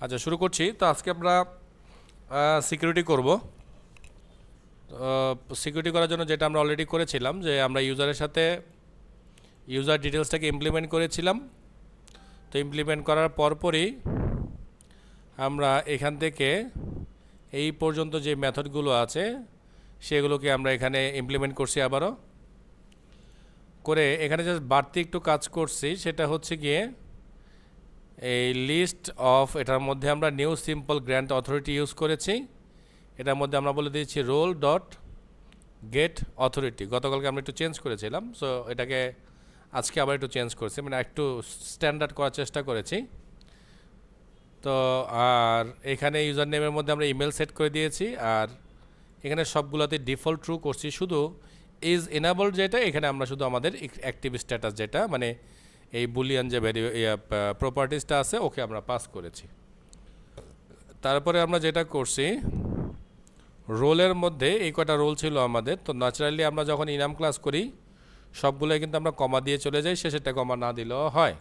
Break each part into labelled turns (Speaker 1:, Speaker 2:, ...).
Speaker 1: আচ্ছা, শুরু করছি। তো আজকে আমরা সিকিউরিটি করব। সিকিউরিটি করার জন্য যেটা আমরা অলরেডি করেছিলাম, যে আমরা ইউজারের সাথে ইউজার ডিটেলসটাকে ইমপ্লিমেন্ট করেছিলাম। তো ইমপ্লিমেন্ট করার পরপরই আমরা এখান থেকে এই পর্যন্ত যে মেথডগুলো আছে সেগুলোকে আমরা এখানে ইমপ্লিমেন্ট করছি আবারও করে। এখানে জাস্ট বাড়তি একটু কাজ করছি, সেটা হচ্ছে গিয়ে এই লিস্ট অফ, এটার মধ্যে আমরা new simple grant authority use করেছি। এটার মধ্যে আমরা বলে দিয়েছি রোল ডট গেট অথরিটি। গতকালকে আমরা একটু চেঞ্জ করেছিলাম, সো এটাকে আজকে আবার একটু চেঞ্জ করেছি, মানে একটু স্ট্যান্ডার্ড করার চেষ্টা করেছি। তো আর এখানে ইউজার নেমের মধ্যে আমরা ইমেল সেট করে দিয়েছি, আর এখানে সবগুলোতে ডিফল্ট ট্রু করছি। শুধু ইজ এনাবলড যেটা, এখানে আমরা শুধু আমাদের অ্যাক্টিভ স্ট্যাটাস যেটা, মানে এই বুলিয়ান যে প্রপার্টিসটা আছে ওকে আমরা পাস করেছি। তারপরে আমরা যেটা করছি, রোলের মধ্যে এই কটা রোল ছিল আমাদের। তো ন্যাচারালি আমরা যখন ইনাম ক্লাস করি সবগুলোই কিন্তু আমরা কমা দিয়ে চলে যাই, শেষেরটা কমা না দিলেও হয়।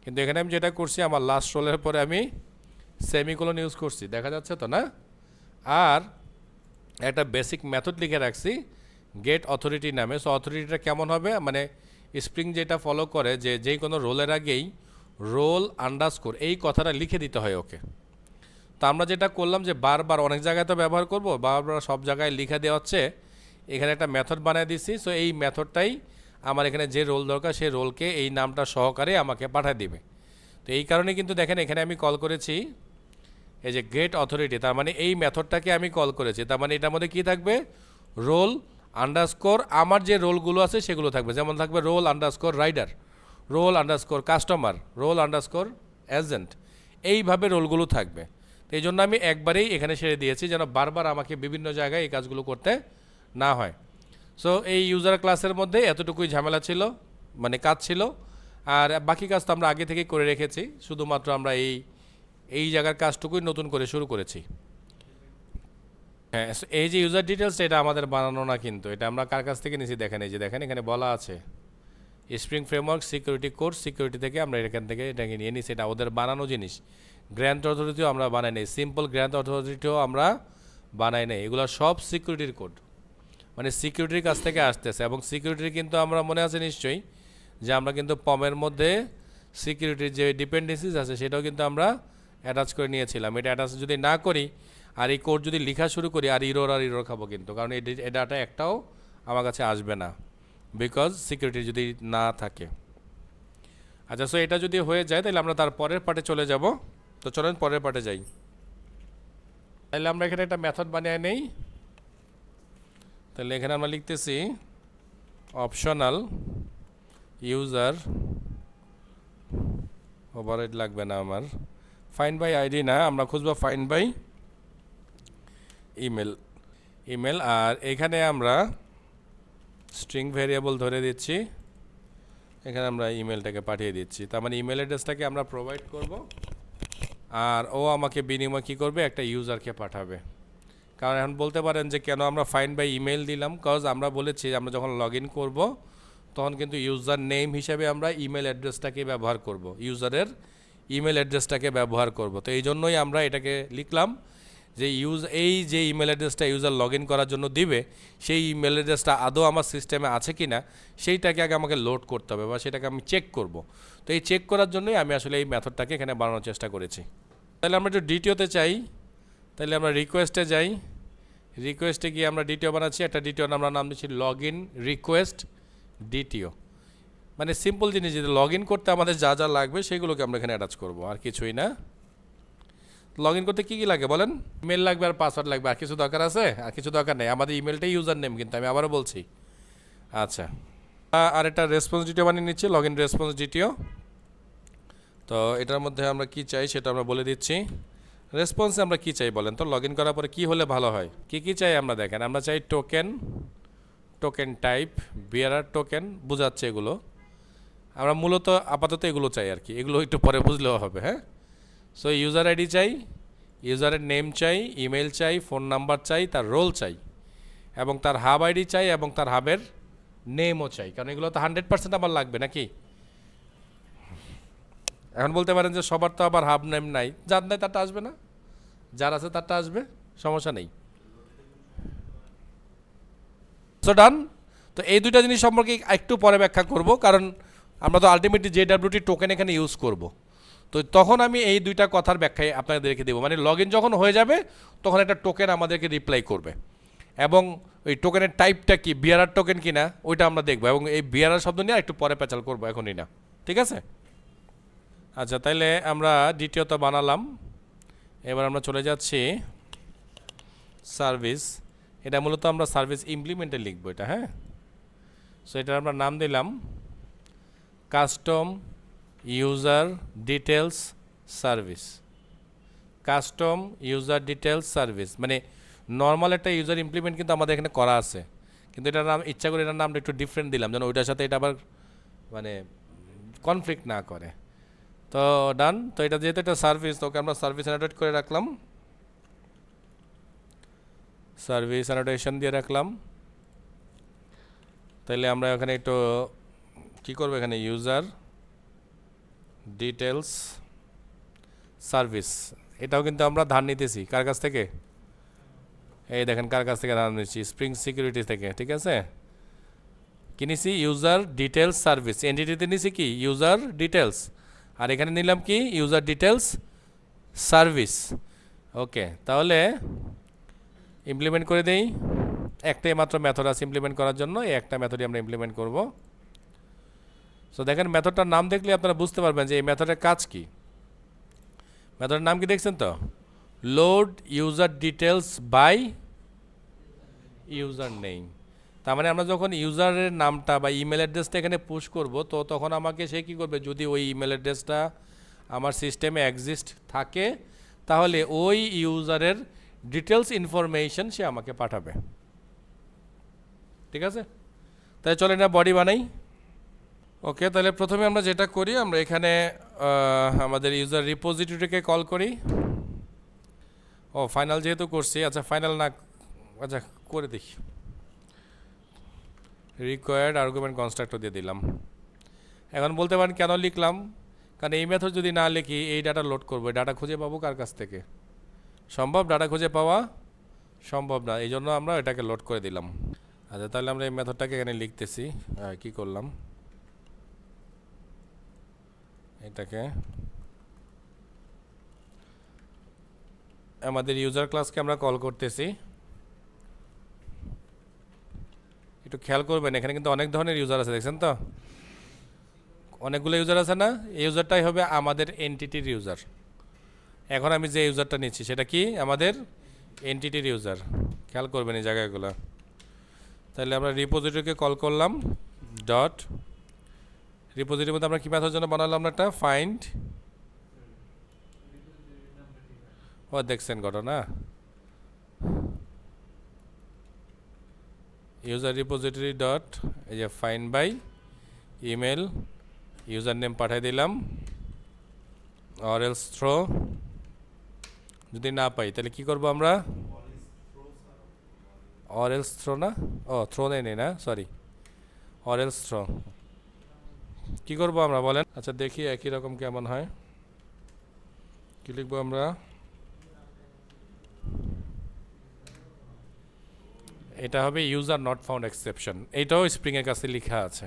Speaker 1: কিন্তু এখানে আমি যেটা করছি, আমার লাস্ট রোলের পরে আমি সেমিকোলন ইউজ করছি, দেখা যাচ্ছে তো না। আর একটা বেসিক মেথড লিখে রাখছি গেট অথরিটি নামে। সো অথরিটিটা কেমন হবে, মানে স্প্রিং যেটা ফলো করে যে কোনো রোলের আগেই রোল আন্ডারস্কোর এই কথাটা লিখে দিতে হয় ওকে। তো আমরা যেটা করলাম যে বারবার অনেক জায়গায় তো ব্যবহার করব, বারবার সব জায়গায় লিখে দেওয়া হচ্ছে, এখানে একটা মেথড বানিয়ে দিচ্ছি। সো এই মেথডটাই আমার এখানে যে রোল দরকার সেই রোলকে এই নামটা সহকারে আমাকে পাঠিয়ে দিবে। তো এই কারণে কিন্তু দেখেন এখানে আমি কল করেছি এই যে গেট অথরিটি, তার মানে এই মেথডটাকে আমি কল করেছি। তার মানে এটার মধ্যে কী থাকবে, রোল আন্ডারস্কোর আমার যে রোলগুলো আছে সেগুলো থাকবে। যেমন থাকবে role underscore rider, role underscore customer, role underscore agent, এইভাবে রোলগুলো থাকবে। তো এই জন্য আমি একবারেই এখানে ছেড়ে দিয়েছি, যেন বারবার আমাকে বিভিন্ন জায়গায় এই কাজগুলো করতে না হয়। সো এই ইউজার ক্লাসের মধ্যে এতটুকুই ঝামেলা ছিল, মানে কাজ ছিল। আর বাকি কাজ তো আমরা আগে থেকেই করে রেখেছি, শুধুমাত্র আমরা এই জায়গার কাজটুকুই নতুন করে শুরু করেছি। হ্যাঁ, এই যে ইউজার ডিটেলসটা এটা আমাদের বানানো না, কিন্তু এটা আমরা কার কাছ থেকে নিয়েছি দেখেন। এই যে দেখেন এখানে বলা আছে spring framework security course, security থেকে আমরা এখান থেকে এটাকে নিয়ে নিছি। এটা ওদের বানানো জিনিস। গ্র্যান্ট অথরিটিও আমরা বানাই নাই, সিম্পল গ্র্যান্ট অথরিটিও আমরা বানাই নাই। এগুলো সব সিকিউরিটির কোড, মানে সিকিউরিটির কাছ থেকে আসতেছে। এবং সিকিউরিটির কিন্তু আমরা মনে আছে নিশ্চয়ই যে আমরা কিন্তু পমের মধ্যে সিকিউরিটির যে ডিপেন্ডেন্সিস আছে সেটাও কিন্তু আমরা অ্যাটাচ করে নিয়েছিলাম। এটা অ্যাটাচ যদি না করি আর এই কোড যদি লেখা শুরু করি আর ইরোর খাবো কিন্তু, কারণ এই ডাটা একটাও আমার কাছে আসবে না, বিকজ সিকিউরিটি যদি না থাকে। আচ্ছা, সো এটা যদি হয়ে যায় তাহলে আমরা তার পরের পার্টে চলে যাব। তো চলেন পরের পার্টে যাই। তাহলে আমরা এখানে একটা মেথড বানিয়ে নেই। তাহলে এখানে আমরা লিখতেছি অপশনাল ইউজার, ওভাররাইড লাগবে না আমার, ফাইন্ড বাই আইডি না, আমরা খুঁজবো ফাইন্ড বাই ইমেল। আর এখানে আমরা স্ট্রিং ভেরিয়েবল ধরে দিচ্ছি, এখানে আমরা ইমেলটাকে পাঠিয়ে দিচ্ছি। তার মানে ইমেল অ্যাড্রেসটাকে আমরা প্রোভাইড করব, আর ও আমাকে বিনিময় কী করবে, একটা ইউজারকে পাঠাবে। কারণ এখন বলতে পারেন যে কেন আমরা ফাইন্ড বাই ইমেল দিলাম, কজ আমরা বলেছি আমরা যখন লগ ইন করবো তখন কিন্তু ইউজার নেম হিসাবে আমরা ইমেল অ্যাড্রেসটাকে ব্যবহার করব, ইউজারের ইমেল অ্যাড্রেসটাকে ব্যবহার করব। তো এই জন্যই আমরা এটাকে লিখলাম যে এই যে ইমেল অ্যাড্রেসটা ইউজার লগ ইন করার জন্য দিবে, সেই ইমেল অ্যাড্রেসটা আদৌ আমার সিস্টেমে আছে কি না সেইটাকে আগে আমাকে লোড করতে হবে, বা সেটাকে আমি চেক করব। তো এই চেক করার জন্যই আমি আসলে এই মেথডটাকে এখানে বানানোর চেষ্টা করেছি। তাহলে আমরা একটু ডিটিওতে চাই, তাহলে আমরা রিকোয়েস্টে যাই। রিকোয়েস্টে গিয়ে আমরা ডিটিও বানাচ্ছি, একটা ডিটিও আমরা নাম দিচ্ছি লগ ইন রিকোয়েস্ট ডিটিও। মানে সিম্পল জিনিস, যদি লগ ইন করতে আমাদের যা যা লাগবে সেগুলোকে আমরা এখানে অ্যাটাচ করবো, আর কিছুই না। লগ ইন করতে কী কী লাগে বলেন, ইমেল লাগবে আর পাসওয়ার্ড লাগবে, আর কিছু দরকার আছে? আর কিছু দরকার নেই, আমাদের ইমেলটাই ইউজার নেম, কিন্তু আমি আবারও বলছি। আচ্ছা, আর একটা রেসপন্স ডিটিও বানিয়ে নিচ্ছি, লগ ইন রেসপন্স ডিটিও। তো এটার মধ্যে আমরা কি চাই সেটা আমরা বলে দিচ্ছি। রেসপন্সে আমরা কি চাই বলেন তো, লগ ইন করার পরে কী হলে ভালো হয়, কি চাই আমরা দেখেন। আমরা চাই টোকেন টাইপ, বিয়ারার টোকেন, বোঝাচ্ছে এগুলো। আমরা মূলত আপাতত এগুলো চাই আর কি, এগুলো একটু পরে বুঝলেও হবে। হ্যাঁ, সো ইউজার আইডি চাই, ইউজারের নেম চাই, ইমেল চাই, ফোন নাম্বার চাই, তার রোল চাই, এবং তার হাব আইডি চাই, এবং তার হাবের নেমও চাই, কারণ এগুলো তো 100% আমার লাগবে নাকি। এখন বলতে পারেন যে সবার তো আবার হাব নেম নাই, যার নাই তারটা আসবে না, যার আছে তারটা আসবে, সমস্যা নেই। সো ডান। তো এই দুইটা জিনিস সম্পর্কে একটু পরে ব্যাখ্যা করব, কারণ আমরা তো আলটিমেটলি JWT টোকেন এখানে ইউজ করব। তো তখন আমি এই দুইটা কথার ব্যাখ্যায় আপনাদেরকে দেবো, মানে লগ ইন যখন হয়ে যাবে তখন একটা টোকেন আমাদেরকে রিপ্লাই করবে, এবং ওই টোকেনের টাইপটা কি, বিআরআর টোকেন কিনা ওইটা আমরা দেখবো, এবং এই বিআরআর শব্দ নিয়ে একটু পরে প্যাচাল করবো, এখনই না। ঠিক আছে? আচ্ছা, তাইলে আমরা দ্বিতীয়ত বানালাম। এবার আমরা চলে যাচ্ছি সার্ভিস। এটা মূলত আমরা সার্ভিস ইমপ্লিমেন্টে লিখবো এটা, হ্যাঁ। সো এটার আমরা নাম দিলাম custom user details service. Custom user details service মানে নর্মাল একটা ইউজার ইমপ্লিমেন্ট কিন্তু আমাদের এখানে করা আছে, কিন্তু এটার নাম ইচ্ছা করে এটার নামটা একটু ডিফারেন্ট দিলাম, যেন ওইটার সাথে এটা আবার মানে কনফ্লিক্ট না করে। তো ডান। তো এটা যেহেতু একটা সার্ভিস, তো ওকে আমরা সার্ভিস অ্যানোটেট করে রাখলাম, সার্ভিস অ্যানোটেশন দিয়ে রাখলাম। তাইলে আমরা এখানে একটু কী করবো, এখানে ইউজার ডিটেলস সার্ভিস, এটাও কিন্তু আমরা ধার নিতেছি কার কাছ থেকে, এই দেখেন কার কাছ থেকে ধার নিচ্ছি, স্প্রিং সিকিউরিটি থেকে। ঠিক আছে, কিনেছি ইউজার ডিটেলস সার্ভিস, এন্টিটিতে নিছি কি ইউজার ডিটেলস, আর এখানে নিলাম কি ইউজার ডিটেলস সার্ভিস। ওকে, তাহলে ইমপ্লিমেন্ট করে দেই। একটাই মাত্র মেথড আছে ইমপ্লিমেন্ট করার জন্য, এই একটা মেথডই আমরা ইমপ্লিমেন্ট করব। সো দেখেন মেথডটার নাম দেখলে আপনারা বুঝতে পারবেন যে এই মেথডের কাজ কি। মেথডের নাম কি দেখছেন তো, load user details by user name. তার মানে আমরা যখন ইউজারের নামটা বা ইমেল অ্যাড্রেসটা এখানে পুশ করব, তো তখন আমাকে সে কী করবে, যদি ওই ইমেল অ্যাড্রেসটা আমার সিস্টেমে এক্সিস্ট থাকে তাহলে ওই ইউজারের ডিটেলস ইনফরমেশন সে আমাকে পাঠাবে। ঠিক আছে, তাই চলে না বডি বানাই। ওকে, তাহলে প্রথমে আমরা যেটা করি, আমরা এখানে আমাদের ইউজার রিপোজিটরিকে কল করি। ও ফাইনাল যেহেতু করছি, আচ্ছা ফাইনাল না, আচ্ছা করে দেখি, রিকোয়ার্ড আর্গুমেন্ট কনস্ট্রাক্টর দিয়ে দিলাম। এখন বলতে পারেন কেন লিখলাম, কারণ এই মেথড যদি না লিখি এই ডাটা লোড করবো, ডাটা খুঁজে পাবো কার কাছ থেকে, সম্ভব ডাটা খুঁজে পাওয়া সম্ভব না, এই জন্য আমরা এটাকে লোড করে দিলাম। আচ্ছা, তাহলে আমরা এই মেথডটাকে এখানে লিখতেছি, কি করলাম, এটাকে আমাদের ইউজার ক্লাসকে আমরা কল করতেছি। একটু খেয়াল করবেন, এখানে কিন্তু অনেক ধরনের ইউজার আছে, দেখছেন তো অনেকগুলো ইউজার আছে না, এই ইউজারটাই হবে আমাদের এন্টিটির ইউজার। এখন আমি যে ইউজারটা নিচ্ছি সেটা কি আমাদের এন্টিটির ইউজার, খেয়াল করবেন এই জায়গাগুলো। তাহলে আমরা রিপোজিটরিকে কল করলাম, ডট রিপোজিটরির মধ্যে আমরা কী মেথড জন্য বানালাম একটা ফাইন্ড, ও দেখছেন ঘটনা, ইউজার রিপোজিটরি ডট এই যে find by email, user name পাঠিয়ে দিলাম, অর এলস থ্রো, যদি না পাই তাহলে কি করব আমরা, অর এলস থ্রো না, ও থ্রো নেই না, সরি অর এলস থ্রো। কী করবো আমরা বলেন, আচ্ছা দেখি একই রকম কেমন হয়, কী লিখবো আমরা, এটা হবে ইউজার নট ফাউন্ড এক্সেপশন, এইটাও স্প্রিংয়ের কাছে লেখা আছে।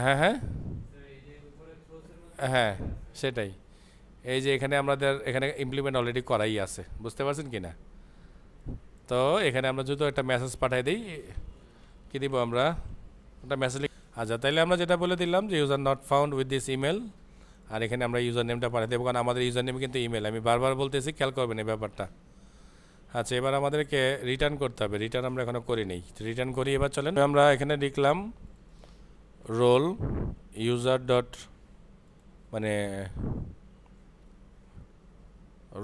Speaker 1: হ্যাঁ হ্যাঁ হ্যাঁ সেটাই, এই যে এখানে আমাদের এখানে ইমপ্লিমেন্ট অলরেডি করাই আছে, বুঝতে পারছেন কি না। তো এখানে আমরা যদি একটা মেসেজ পাঠাই দিই, কী দিব আমরা, একটা মেসেজ। আচ্ছা, তাইলে আমরা যেটা বলে দিলাম যে user not found with this email, আর এখানে আমরা ইউজার নেমটা পাঠিয়ে দেবো, কারণ আমাদের ইউজার নেম কিন্তু ইমেল, আমি বারবার বলতেছি, খেয়াল করবেন এই ব্যাপারটা। আচ্ছা, এবার আমাদেরকে রিটার্ন করতে হবে, রিটার্ন আমরা এখনও করি নেই, রিটার্ন করি। এবার চলেন আমরা এখানে লিখলাম রোল ইউজার ডট, মানে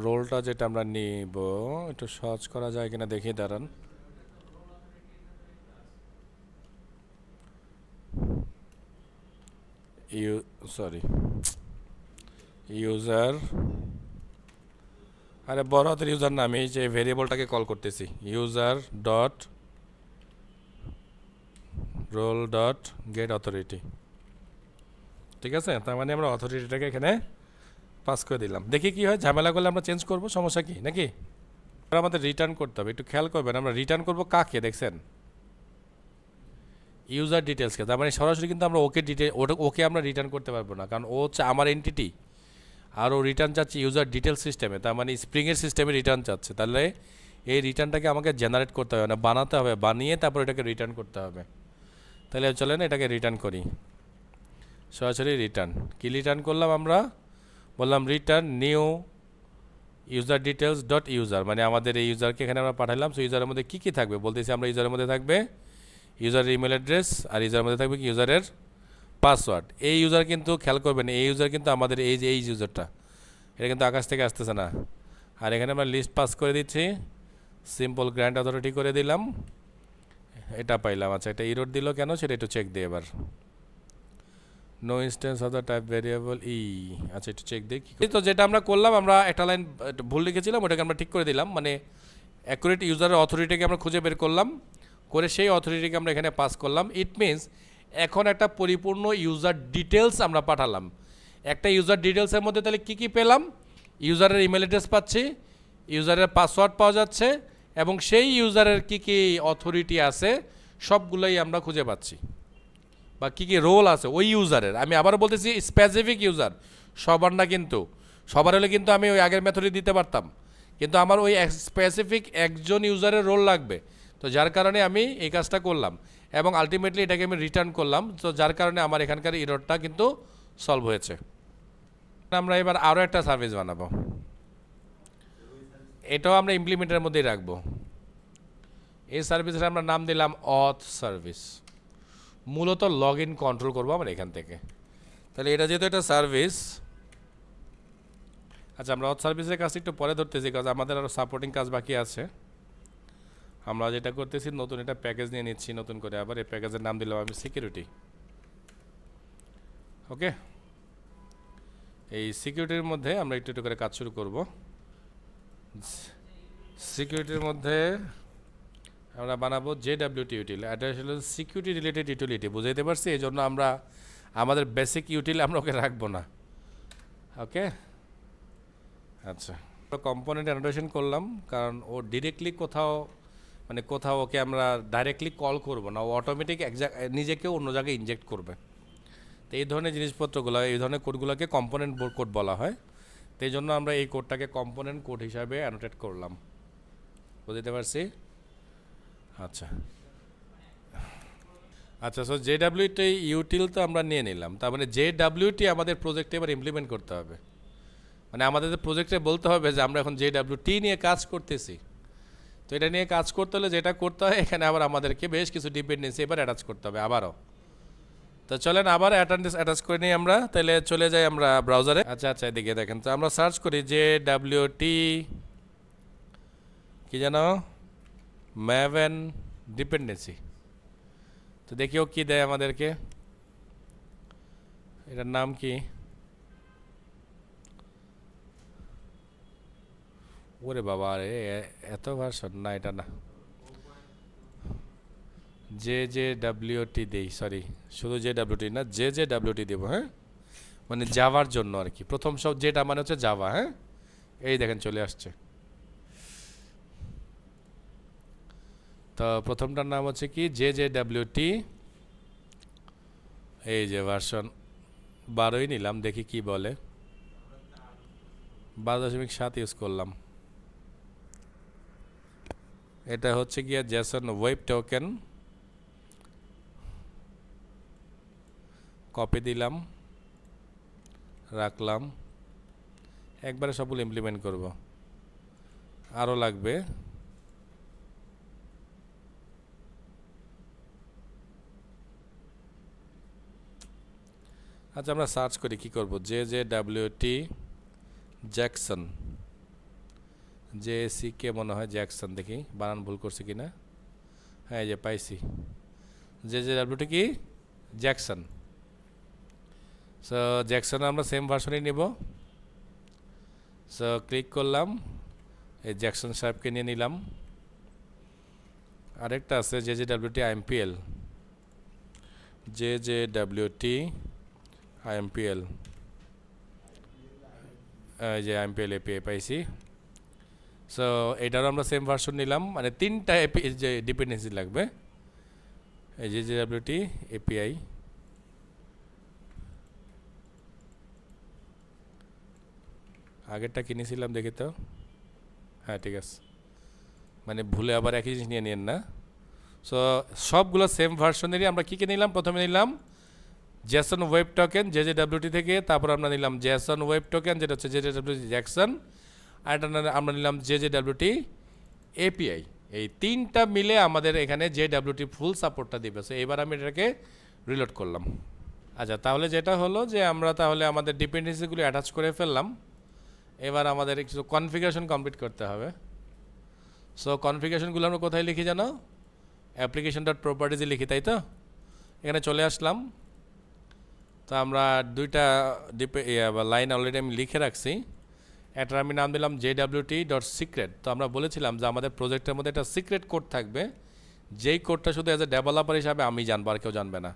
Speaker 1: রোলটা যেটা আমরা নিব একটু সহজ করা যায় কিনা দেখি, দাঁড়ান, সরি ইউজার, আরে বড় হাতের ইউজার না, আমি এই যে ভেরিয়েবলটাকে কল করতেছি, user dot role dot get authority, ঠিক আছে, তার মানে আমরা অথরিটিটাকে এখানে পাস করে দিলাম। দেখি কি হয়, ঝামেলা করলে আমরা চেঞ্জ করব, সমস্যা কি নাকি? আমাদের রিটার্ন করতে হবে, একটু খেয়াল করবেন। আমরা রিটার্ন করব কাকে দেখছেন? ইউজার ডিটেলসকে। তার মানে সরাসরি কিন্তু আমরা ওকে আমরা রিটার্ন করতে পারবো না, কারণ ও হচ্ছে আমার এন্টিটি, আর ও রিটার্ন চাচ্ছে ইউজার ডিটেল সিস্টেমে, তার মানে স্প্রিংয়ের সিস্টেমে রিটার্ন চাচ্ছে। তাহলে এই রিটার্নটাকে আমাকে জেনারেট করতে হবে না, বানাতে হবে, বানিয়ে তারপর এটাকে রিটার্ন করতে হবে। তাহলে চলেন এটাকে রিটার্ন করি, সরাসরি রিটার্ন। কি রিটার্ন করলাম আমরা? বললাম return new user details dot user, মানে আমাদের এই ইউজারকে এখানে আমরা পাঠালাম। সো ইউজারের মধ্যে কী কী থাকবে বলতেছি আমরা, ইউজারের মধ্যে থাকবে ইউজারের ইমেল অ্যাড্রেস, আর ইউজারের মধ্যে থাকবে কি ইউজারের পাসওয়ার্ড। এই ইউজার কিন্তু খেয়াল করবেন, এই ইউজার কিন্তু আমাদের এই যে এই ইউজারটা, এটা কিন্তু আকাশ থেকে আসতেছে না। আর এখানে আমরা লিস্ট পাস করে দিচ্ছি, সিম্পল গ্র্যান্ড অথরিটি করে দিলাম, এটা পাইলাম। আচ্ছা, এটা ইরোড দিল কেন সেটা একটু চেক দিই এবার। No instance of the type variable আচ্ছা একটু চেক দিই। তো যেটা আমরা করলাম, আমরা একটা লাইন ভুল লিখেছিলাম, ওটাকে আমরা ঠিক করে দিলাম। মানে অ্যাকুরেট ইউজারের অথরিটিকে আমরা খুঁজে বের করলাম, করে সেই অথরিটিকে আমরা এখানে পাস করলাম। ইট মিনস এখন একটা পরিপূর্ণ ইউজার ডিটেলস আমরা পাঠালাম। একটা ইউজার ডিটেলসের মধ্যে তাহলে কী কী পেলাম? ইউজারের ইমেল অ্যাড্রেস পাচ্ছি, ইউজারের পাসওয়ার্ড পাওয়া যাচ্ছে, এবং সেই ইউজারের কী কী অথরিটি আছে সবগুলোই আমরা খুঁজে পাচ্ছি, বা কী কী রোল আছে ওই ইউজারের। আমি আবারও বলতেছি স্পেসিফিক ইউজার, সবার না কিন্তু। সবার হলে কিন্তু আমি ওই আগের মেথডে দিতে পারতাম, কিন্তু আমার ওই স্পেসিফিক একজন ইউজারের রোল লাগবে। তো যার কারণে আমি এই কাজটা করলাম, এবং আলটিমেটলি এটাকে আমি রিটার্ন করলাম। তো যার কারণে আমার এখানকার এররটা কিন্তু সলভ হয়েছে। আমরা এবার আরও একটা সার্ভিস বানাবো, এটাও আমরা ইমপ্লিমেন্টের মধ্যেই রাখবো। এই সার্ভিসের আমরা নাম দিলাম অথ সার্ভিস। মূলত লগ ইন কন্ট্রোল করবো আমরা এখান থেকে। তাহলে এটা যেহেতু একটা সার্ভিস, আচ্ছা আমরা অথ সার্ভিসের কাজটা একটু পরে ধরতেছি, কাজ আমাদের আরও সাপোর্টিং কাজ বাকি আছে। আমরা যেটা করতেছি, নতুন একটা প্যাকেজ নিয়ে নিচ্ছি নতুন করে। আবার এই প্যাকেজের নাম দিলাম আমি সিকিউরিটি। ওকে, এই সিকিউরিটির মধ্যে আমরা একটু একটু করে কাজ শুরু করব। সিকিউরিটির মধ্যে আমরা বানাবো JWT ইউটিল। এটা আসলে সিকিউরিটি রিলেটেড ইউটিলিটি, বুঝাইতে পারছি? এই জন্য আমরা আমাদের বেসিক ইউটিল আমরা ওকে রাখবো না। ওকে, আচ্ছা কম্পোনেন্ট অ্যানোটেশন করলাম, কারণ ও ডিরেক্টলি কোথাও ওকে আমরা ডাইরেক্টলি কল করব না, ও অটোমেটিক নিজেকে অন্য জায়গায় ইনজেক্ট করবে। তো এই ধরনের জিনিসপত্রগুলো, এই ধরনের কোডগুলোকে কম্পোনেন্ট কোড বলা হয়। তো এই জন্য আমরা এই কোডটাকে কম্পোনেন্ট কোড হিসাবে অ্যানোটেট করলাম, বুঝতে পারছি? আচ্ছা আচ্ছা, সো JWT ইউটিল তো আমরা নিয়ে নিলাম। তার মানে JWT আমাদের প্রজেক্টে এবার ইমপ্লিমেন্ট করতে হবে। মানে আমাদের প্রজেক্টে বলতে হবে যে আমরা এখন JWT নিয়ে কাজ করতেছি। তো এটা নিয়ে কাজ করতে হলে যেটা করতে হয়, এখানে আবার আমাদেরকে বেশ কিছু ডিপেন্ডেন্সি এবার অ্যাটাচ করতে হবে আবারও। তো চলেন আবার অ্যাটাচ করে নিই আমরা। তাহলে চলে যাই আমরা ব্রাউজারে। আচ্ছা আচ্ছা, এদিকে দেখেন, তো আমরা সার্চ করি JWT কি যেন ম্যাভেন ডিপেন্ডেন্সি। তো দেখিও কি দেয় আমাদেরকে, এটার নাম কি? ওরে বাবা, আরে এত ভার্সন না, এটা না। JWT দেই, সরি শুধু JWT না, JWT দেবো। হ্যাঁ, মানে জাভার জন্য আর কি। প্রথম সব যেটা মানে হচ্ছে জাভা। হ্যাঁ, এই দেখেন চলে আসছে। তো প্রথমটার নাম হচ্ছে কি JWT। এই যে ভার্সন 12ই নিলাম, দেখি কি বলে। 12.7 ইউজ করলাম। এটা হচ্ছে গিয়া জেসন ওয়েব টোকেন। কপি দিলাম, রাখলাম, একবারে সবগুলো ইমপ্লিমেন্ট করব। আরও লাগবে। আচ্ছা আমরা সার্চ করি কি করব, JWT জ্যাকসন, JCK মনে হয় জ্যাকসন, দেখি বানান ভুল করছি কিনা। হ্যাঁ, এই যে পাইছি, JWT কি জ্যাকসন। সো জ্যাকসন আমরা সেম ভার্সনই নেব। সো ক্লিক করলাম, এই জ্যাকসন সাহেবকে নিয়ে নিলাম। আরেকটা আছে JWT IMPL, JWT IMPL এই যে IMPL API পাইছি। সো এটারও আমরা সেম ভার্সন নিলাম, মানে 3টা যে ডিপেন্ডেন্সি লাগবে। এই যে JWT API আগেরটা কিনেছিলাম দেখি তো, হ্যাঁ ঠিক আছে, মানে ভুলে আবার একই জিনিস নিয়ে নিন না। সো সবগুলো সেম ভার্সনেরই আমরা কী কী নিলাম, প্রথমে নিলাম জেসন ওয়েব টোকেন JWT থেকে, তারপর আমরা নিলাম জেসন ওয়েব টোকেন যেটা হচ্ছে JWT জ্যাকসন, আর এটা আমরা নিলাম JWT API। এই 3টা মিলে আমাদের এখানে JWT ফুল সাপোর্টটা দিবে। সো এবার আমি এটাকে রিলোড করলাম। আচ্ছা, তাহলে যেটা হলো যে আমরা তাহলে আমাদের ডিপেন্ডেন্সিগুলো অ্যাটাচ করে ফেললাম। এবার আমাদের কিছু কনফিগারেশন কমপ্লিট করতে হবে। সো কনফিগারেশনগুলো আমরা কোথায় লিখি জানো, অ্যাপ্লিকেশন ডট প্রপার্টিজে লিখি, তাই তো। এখানে চলে আসলাম। তো আমরা 2টা লাইন অলরেডি আমি লিখে রাখছি। এটার আমি নাম দিলাম JWT.secret। তো আমরা বলেছিলাম যে আমাদের প্রজেক্টের মধ্যে একটা সিক্রেট কোড থাকবে, যেই কোডটা শুধু অ্যাজ এ ডেভেলপার হিসাবে আমি জানবো, আর কেউ জানবে না।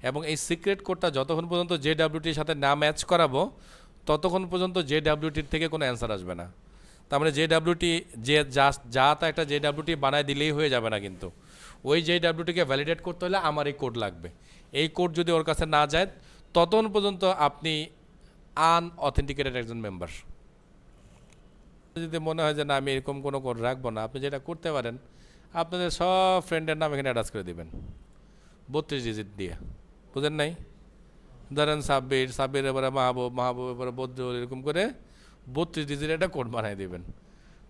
Speaker 1: এবং এই সিক্রেট কোডটা যতক্ষণ পর্যন্ত JWTর সাথে না ম্যাচ করাবো ততক্ষণ পর্যন্ত JWTর থেকে কোনো অ্যান্সার আসবে না। তার মানে JWT যে যা তা একটা JWT বানায় দিলেই হয়ে যাবে না, কিন্তু ওই JWTকে ভ্যালিডেট করতে হলে আমার এই কোড লাগবে। এই কোড যদি ওর কাছে না যায় ততক্ষণ পর্যন্ত আপনি আনঅথেন্টিকেটেড একজন মেম্বার। যদি মনে হয় যে না আমি এরকম কোনো কোড রাখবো না, আপনি যেটা করতে পারেন, আপনাদের সব ফ্রেন্ডের নাম এখানে অ্যাটাচ করে দেবেন 32 ডিজিট দিয়ে। বুঝেন নাই? ধরেন সাব্বির এবারে মাহবুব এবারে বদরুল, এরকম করে 32 ডিজিট একটা কোড বানিয়ে দেবেন,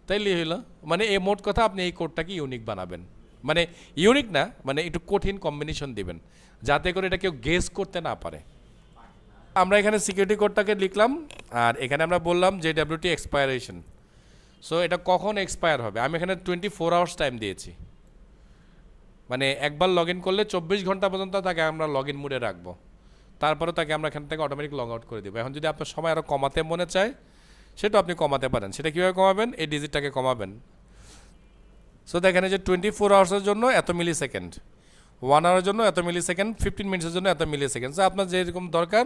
Speaker 1: তাইলে হইলো। মানে এই মোট কথা আপনি এই কোডটাকে ইউনিক বানাবেন, মানে ইউনিক না, মানে একটু কঠিন কম্বিনেশন দিবেন যাতে করে এটা কেউ গেস করতে না পারে। আমরা এখানে সিকিউরিটি কোডটাকে লিখলাম, আর এখানে আমরা বললাম JWT এক্সপায়ারেশন। সো এটা কখন এক্সপায়ার হবে, আমি এখানে 24 আওয়ার্স টাইম দিয়েছি। মানে একবার লগ ইন করলে 24 ঘন্টা পর্যন্ত তাকে আমরা লগ ইন মোডে রাখবো, তারপরে তাকে আমরা এখান থেকে অটোমেটিক লগ আউট করে দেবো। এখন যদি আপনার সময় আরও কমাতে মনে চায় সেটা আপনি কমাতে পারেন। সেটা কীভাবে কমাবেন, এই ডিজিটটাকে কমাবেন। সো দেখেন যে 24 আওয়ার্সের জন্য এত মিলি সেকেন্ড, 1 আওয়ারের জন্য এত মিলি সেকেন্ড, 15 মিনিটের জন্য এত মিলি সেকেন্ড। সো আপনার যেরকম দরকার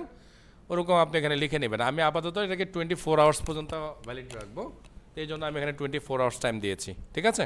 Speaker 1: ওরকম আপনি এখানে লিখে নেবেন। আমি আপাতত এটাকে 24 আওয়ার্স পর্যন্ত ভ্যালিড রাখবো, এই জন্য আমি এখানে 24 আওয়ার্স টাইম দিয়েছি। ঠিক আছে।